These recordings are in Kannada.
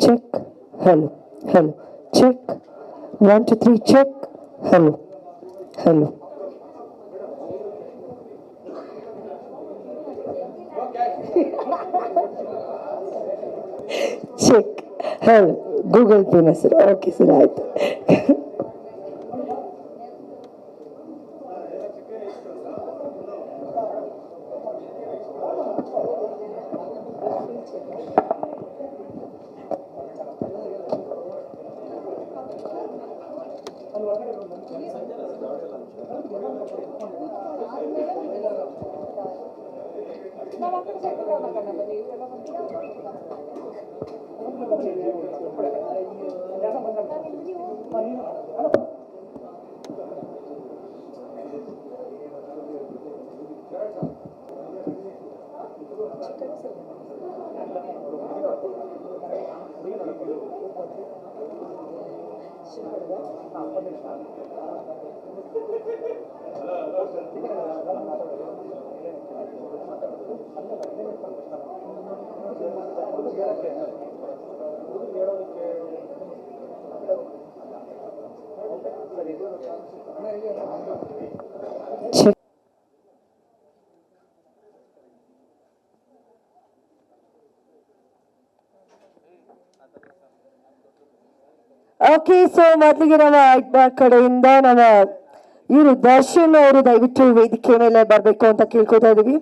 check, hello, hello, check, 1 2 3 check, hello, hello. Check, hello, Google Pay na sir, okay sir ಆಯ್ತು. Check. ಓಕೆ, ಸೊ ಮೊದಲಿಗೆ ನಮ್ಮ ಐಟ್ಬ್ಯಾಕ್ ಕಡೆಯಿಂದ ನಮ್ಮ ಇವರು ದರ್ಶನ್ ಅವರು ದಯವಿಟ್ಟು ವೇದಿಕೆ ಮೇಲೆ ಬರಬೇಕು ಅಂತ ಕೇಳ್ಕೊತಾ ಇದೀವಿ.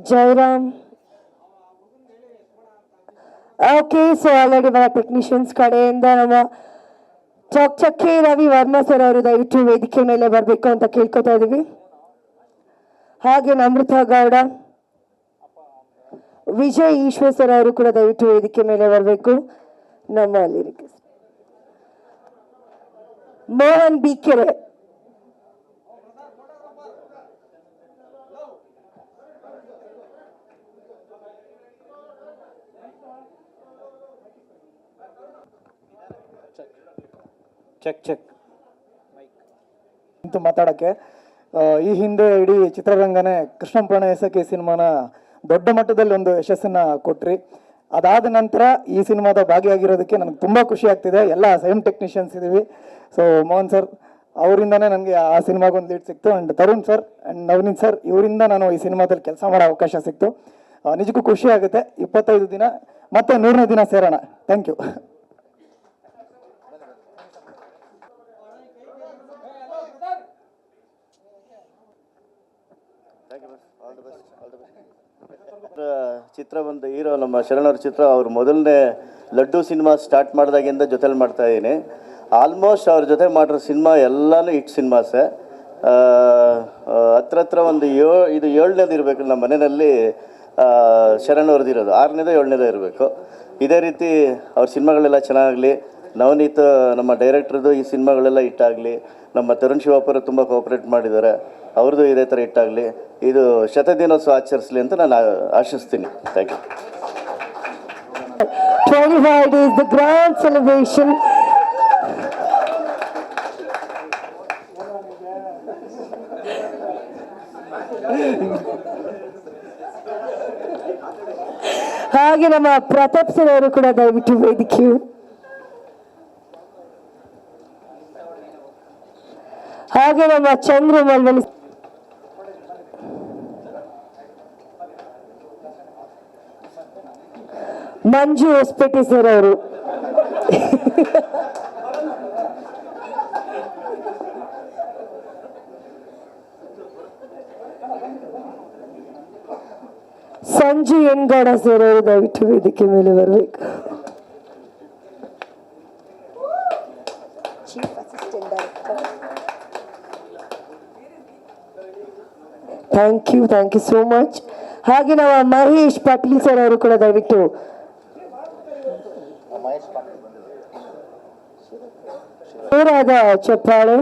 ಜಯರಾಮ್. ಓಕೆ, ಸೊ ಆಲ್ರೆಡಿ ನಮ್ಮ ಟೆಕ್ನಿಷಿಯನ್ಸ್ ಕಡೆಯಿಂದ ನಮ್ಮ ಚಕ್ಕೆ ರವಿ ವರ್ಮಾ ಸರ್ ಅವರು ದಯವಿಟ್ಟು ವೇದಿಕೆ ಮೇಲೆ ಬರಬೇಕು ಅಂತ ಕೇಳ್ಕೊತಾ ಇದೀವಿ. ಹಾಗೆ ಅಮೃತ ಗೌಡ, ವಿಜಯ್ ಈಶ್ವರ್ ಸರ್ ಅವರು ಕೂಡ ದಯವಿಟ್ಟು ವೇದಿಕೆ ಮೇಲೆ ಬರಬೇಕು. ನಮ್ಮ ಲಿರಿಕ್ಸ್ ಮೋಹನ್ ಬಿಕೆರೆ, ಚೆಕ್ ಚೆಕ್ ಇಂತು ಮಾತಾಡೋಕ್ಕೆ. ಈ ಹಿಂದೆ ಇಡೀ ಚಿತ್ರರಂಗನೇ ಕೃಷ್ಣಪ್ಪಣ ಎಸಕೆ ಸಿನಿಮಾನ ದೊಡ್ಡ ಮಟ್ಟದಲ್ಲಿ ಒಂದು ಯಶಸ್ಸನ್ನು ಕೊಟ್ರಿ. ಅದಾದ ನಂತರ ಈ ಸಿನಿಮಾದ ಭಾಗಿಯಾಗಿರೋದಕ್ಕೆ ನನಗೆ ತುಂಬ ಖುಷಿ ಆಗ್ತಿದೆ. ಎಲ್ಲ ಸೇಮ್ ಟೆಕ್ನಿಷಿಯನ್ಸ್ ಇದ್ದೀವಿ. ಸೊ ಮೋಹನ್ ಸರ್ ಅವರಿಂದನೇ ನನಗೆ ಆ ಸಿನಿಮಾಗೊಂದು ಲೀಡ್ ಸಿಕ್ತು. And Tarun sir and Navneet sir ಇವರಿಂದ ನಾನು ಈ ಸಿನಿಮಾದಲ್ಲಿ ಕೆಲಸ ಮಾಡೋ ಅವಕಾಶ ಸಿಕ್ತು. ನಿಜಕ್ಕೂ ಖುಷಿ ಆಗುತ್ತೆ. 25 ದಿನ ಮತ್ತೆ 100ನೇ ದಿನ ಸೇರೋಣ. Thank you. ಚಿತ್ರ ಬಂದು ಹೀರೋ ನಮ್ಮ ಶರಣವ್ರ ಚಿತ್ರ. ಅವ್ರು ಮೊದಲನೇ ಲಡ್ಡು ಸಿನಿಮಾ ಸ್ಟಾರ್ಟ್ ಮಾಡಿದಾಗಿಂದ ಜೊತೆಲಿ ಮಾಡ್ತಾ ಇದ್ದೀನಿ. ಆಲ್ಮೋಸ್ಟ್ ಅವ್ರ ಜೊತೆ ಮಾಡಿರೋ ಸಿನಿಮಾ ಎಲ್ಲನೂ ಹಿಟ್ ಸಿನಿಮಾಸೆ. ಹತ್ರ ಒಂದು ಇದು 7ನೇದು ಇರಬೇಕು. ನಮ್ಮ ಮನೆಯಲ್ಲಿ ಶರಣವ್ರದ್ದು ಇರೋದು 6ನೇದೋ 7ನೇದೋ ಇರಬೇಕು. ಇದೇ ರೀತಿ ಅವ್ರ ಸಿನಿಮಾಗಳೆಲ್ಲ ಚೆನ್ನಾಗಲಿ. ನವನೀತ್ ನಮ್ಮ ಡೈರೆಕ್ಟ್ರದ್ದು ಈ ಸಿನಿಮಾಗಳೆಲ್ಲ ಹಿಟ್ಟಾಗಲಿ. ನಮ್ಮ ತರುಣ್ ಶಿವಪ್ಪರು ತುಂಬ ಕೋಆಪ್ರೇಟ್ ಮಾಡಿದ್ದಾರೆ. ಅವ್ರದ್ದು ಇದೇ ಥರ ಹಿಟ್ಟಾಗಲಿ. ಇದು ಶತದಿನೋತ್ಸವ ಆಚರಿಸಲಿ ಅಂತ ನಾನು ಆಶಿಸ್ತೀನಿ. Thank you. 25 days, the grand celebration. ಹಾಗೆ ನಮ್ಮ ಪ್ರತಾಪ್ ಸರ್ ಅವರು ಕೂಡ ದಯವಿಟ್ಟು ವೇದಿಕೆ. ಹಾಗೆ ನಮ್ಮ ಚಂದ್ರ ಮಲ್ವಲಿ, ಮಂಜು ಹೊಸಪೇಟೆ ಸರ್ ಅವರು, ಸಂಜು ಎನ್ಗೌಡ ಸರ್ ಅವರು ದಯವಿಟ್ಟು ವೇದಿಕೆ ಮೇಲೆ ಬರಬೇಕು. Thank you so much. ಹಾಗೆ ನಾವು ಮಹೇಶ್ ಪಾಟೀಲ್ ಸರ್ ಅವರು ಕೂಡ ದಯವಿಟ್ಟು ಜೋರಾದ ಚಪ್ಪಾಳೆ.